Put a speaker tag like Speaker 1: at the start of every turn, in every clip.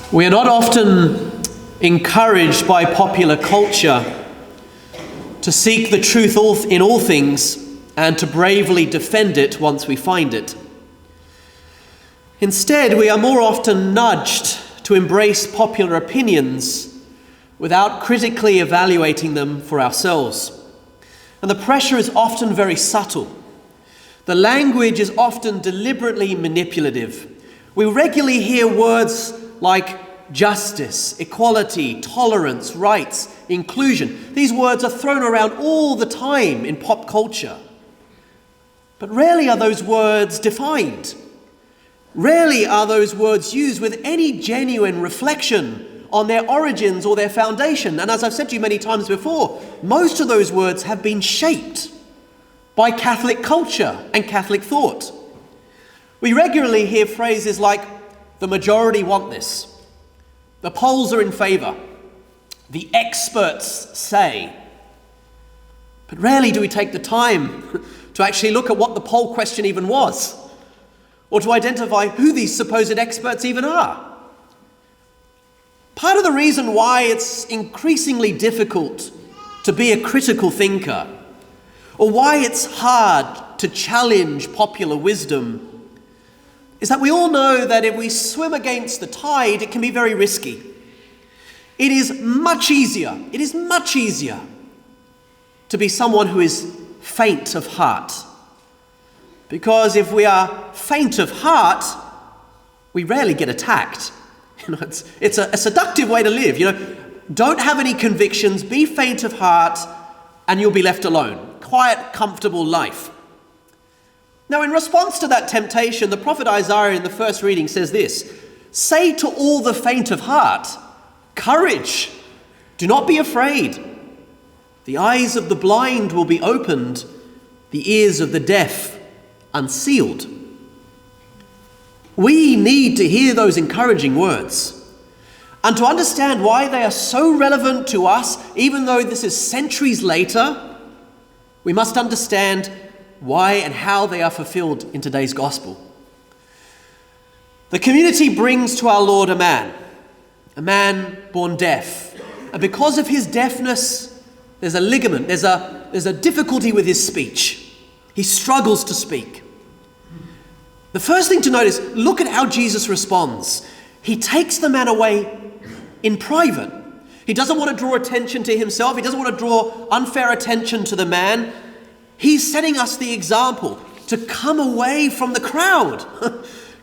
Speaker 1: We are not often encouraged by popular culture to seek the truth in all things and to bravely defend it once we find it. Instead, we are more often nudged to embrace popular opinions without critically evaluating them for ourselves. And the pressure is often very subtle. The language is often deliberately manipulative. We regularly hear words like justice, equality, tolerance, rights, inclusion. These words are thrown around all the time in pop culture. But rarely are those words defined. Rarely are those words used with any genuine reflection on their origins or their foundation. And as I've said to you many times before, most of those words have been shaped by Catholic culture and Catholic thought. We regularly hear phrases like, the majority want this, the polls are in favour, the experts say. But rarely do we take the time to actually look at what the poll question even was, or to identify who these supposed experts even are. Part of the reason why it's increasingly difficult to be a critical thinker, or why it's hard to challenge popular wisdom, is that we all know that if we swim against the tide, it can be very risky. It is much easier to be someone who is faint of heart. Because if we are faint of heart, we rarely get attacked. It's a seductive way to live. Don't have any convictions, be faint of heart, and you'll be left alone. Quiet, comfortable life. Now, in response to that temptation, the prophet Isaiah in the first reading says this, "Say to all the faint of heart, courage, do not be afraid. The eyes of the blind will be opened, the ears of the deaf unsealed." We need to hear those encouraging words. And to understand why they are so relevant to us, even though this is centuries later, we must understand why and how they are fulfilled in today's gospel. The community brings to our Lord a man born deaf. And because of his deafness, there's a ligament, there's a difficulty with his speech. He struggles to speak. The first thing to notice, look at how Jesus responds. He takes the man away in private. He doesn't want to draw attention to himself. He doesn't want to draw unfair attention to the man. He's setting us the example to come away from the crowd.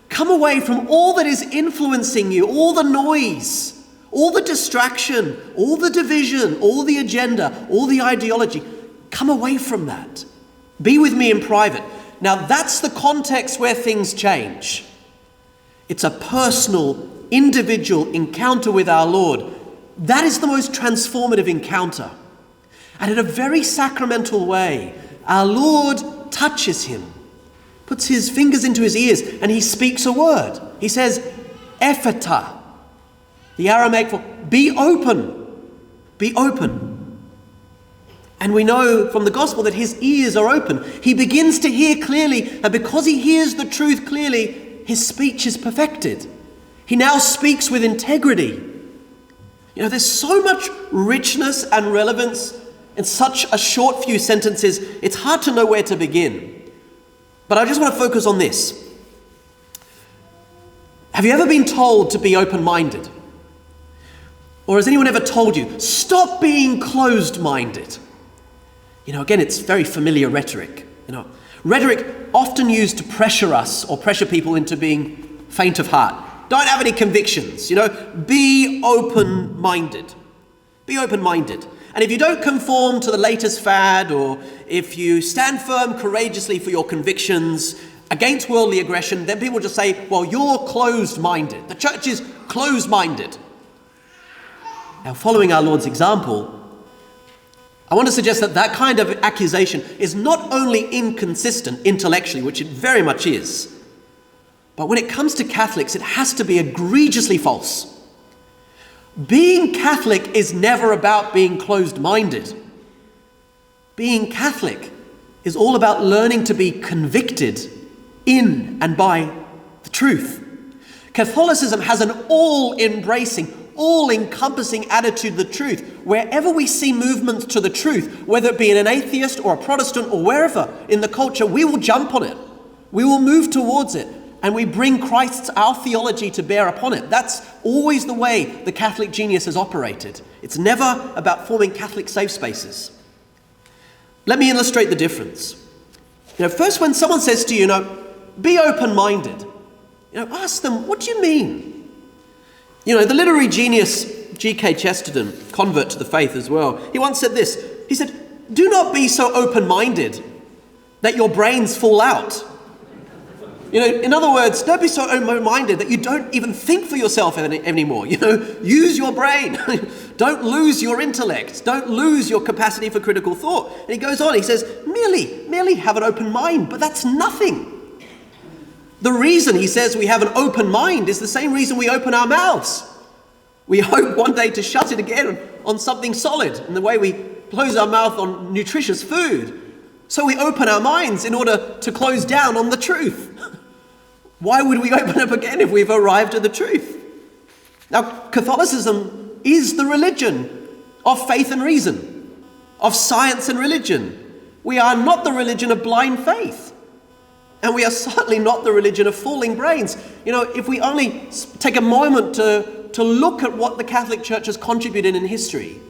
Speaker 1: Come away from all that is influencing you, all the noise, all the distraction, all the division, all the agenda, all the ideology. Come away from that. Be with me in private. Now that's the context where things change. It's a personal, individual encounter with our Lord. That is the most transformative encounter. And in a very sacramental way, our Lord touches him, puts his fingers into his ears, and he speaks a word. He says, Ephata, the Aramaic for be open, be open. And we know from the gospel that his ears are open. He begins to hear clearly, and because he hears the truth clearly, his speech is perfected. He now speaks with integrity. There's so much richness and relevance in such a short few sentences, it's hard to know where to begin. But I just want to focus on this. Have you ever been told to be open-minded? Or has anyone ever told you, stop being closed-minded? Again, it's very familiar rhetoric. Rhetoric often used to pressure us or pressure people into being faint of heart. Don't have any convictions, be open-minded. Be open-minded. And if you don't conform to the latest fad, or if you stand firm courageously for your convictions against worldly aggression, then people just say, well, you're closed-minded. The church is closed-minded. Now, following our Lord's example, I want to suggest that kind of accusation is not only inconsistent intellectually, which it very much is, but when it comes to Catholics, it has to be egregiously false. Being Catholic is never about being closed-minded. Being Catholic is all about learning to be convicted in and by the truth. Catholicism has an all-embracing, all-encompassing attitude to the truth. Wherever we see movements to the truth, whether it be in an atheist or a Protestant or wherever in the culture, we will jump on it. We will move towards it. And we bring Christ's, our theology, to bear upon it. That's always the way the Catholic genius has operated. It's never about forming Catholic safe spaces. Let me illustrate the difference. First, when someone says to you, be open-minded, ask them, what do you mean? The literary genius G.K. Chesterton, convert to the faith as well, he once said this. He said, do not be so open-minded that your brains fall out. In other words, don't be so open-minded that you don't even think for yourself anymore. Use your brain. Don't lose your intellect. Don't lose your capacity for critical thought. And he goes on, he says, merely have an open mind, but that's nothing. The reason, he says, we have an open mind is the same reason we open our mouths. We hope one day to shut it again on something solid, in the way we close our mouth on nutritious food. So we open our minds in order to close down on the truth. Why would we open up again if we've arrived at the truth? Now, Catholicism is the religion of faith and reason, of science and religion. We are not the religion of blind faith. And we are certainly not the religion of falling brains. If we only take a moment to look at what the Catholic Church has contributed in history,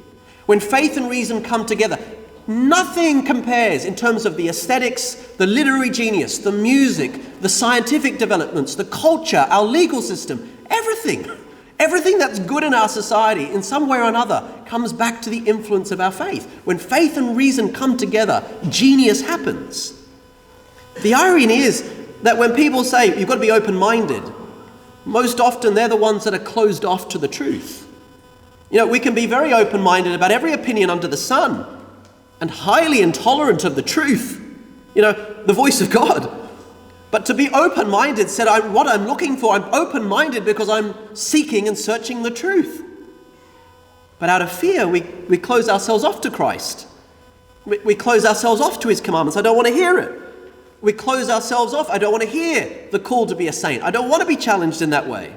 Speaker 1: when faith and reason come together, nothing compares in terms of the aesthetics, the literary genius, the music, the scientific developments, the culture, our legal system, everything. Everything that's good in our society, in some way or another, comes back to the influence of our faith. When faith and reason come together, genius happens. The irony is that when people say you've got to be open-minded, most often they're the ones that are closed off to the truth. We can be very open-minded about every opinion under the sun, and highly intolerant of the truth, the voice of God. But to be open-minded said, what I'm looking for, I'm open-minded because I'm seeking and searching the truth. But out of fear, we close ourselves off to Christ. We close ourselves off to his commandments. I don't want to hear it. We close ourselves off. I don't want to hear the call to be a saint. I don't want to be challenged in that way.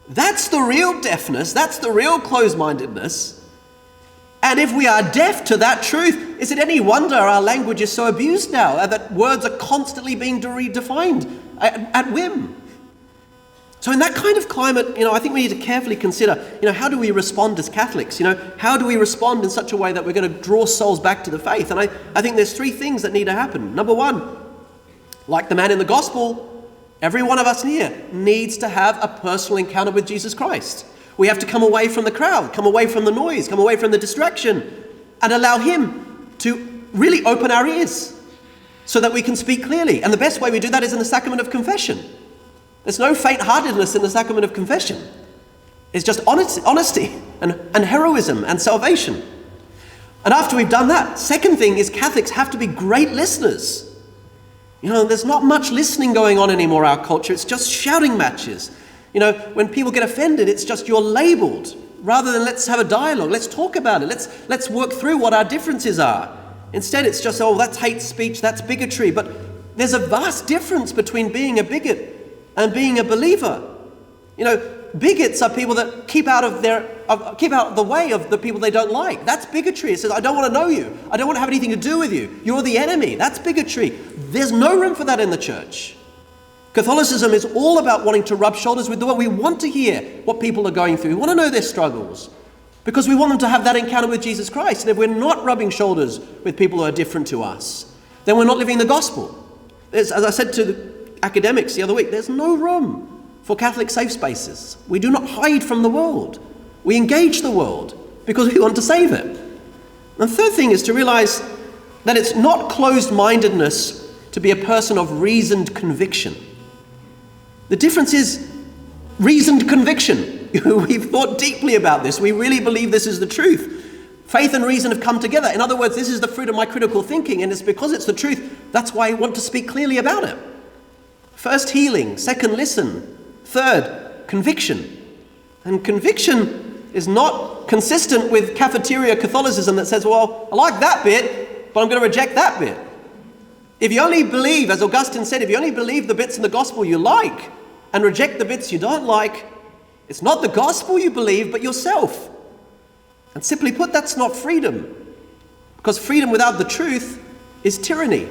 Speaker 1: That's the real deafness. That's the real closed-mindedness. And if we are deaf to that truth, is it any wonder our language is so abused now, that words are constantly being redefined at whim? So in that kind of climate, I think we need to carefully consider, how do we respond as Catholics? How do we respond in such a way that we're going to draw souls back to the faith? And I think there's three things that need to happen. Number one, like the man in the gospel, every one of us here needs to have a personal encounter with Jesus Christ. We have to come away from the crowd, come away from the noise, come away from the distraction, and allow him to really open our ears so that we can speak clearly. And the best way we do that is in the sacrament of confession. There's no faint-heartedness in the sacrament of confession. It's just honesty and heroism and salvation. And after we've done that, second thing is Catholics have to be great listeners. There's not much listening going on anymore in our culture. It's just shouting matches. When people get offended, it's just you're labelled, rather than let's have a dialogue, let's talk about it, let's work through what our differences are. Instead, it's just, that's hate speech, that's bigotry. But there's a vast difference between being a bigot and being a believer. Bigots are people that keep out of the way of the people they don't like. That's bigotry. It says, I don't want to know you. I don't want to have anything to do with you. You're the enemy. That's bigotry. There's no room for that in the church. Catholicism is all about wanting to rub shoulders with the world. We want to hear what people are going through. We want to know their struggles because we want them to have that encounter with Jesus Christ. And if we're not rubbing shoulders with people who are different to us, then we're not living the gospel. As I said to the academics the other week, there's no room for Catholic safe spaces. We do not hide from the world. We engage the world because we want to save it. And the third thing is to realize that it's not closed-mindedness to be a person of reasoned conviction. The difference is reasoned conviction. We've thought deeply about this. We really believe this is the truth. Faith and reason have come together. In other words, this is the fruit of my critical thinking, and it's because it's the truth. That's why I want to speak clearly about it. First, healing. Second, listen. Third, conviction. And conviction is not consistent with cafeteria Catholicism that says, well, I like that bit, but I'm going to reject that bit. If you only believe, as Augustine said, if you only believe the bits in the gospel you like, and reject the bits you don't like, it's not the gospel you believe, but yourself. And simply put, that's not freedom. Because freedom without the truth is tyranny.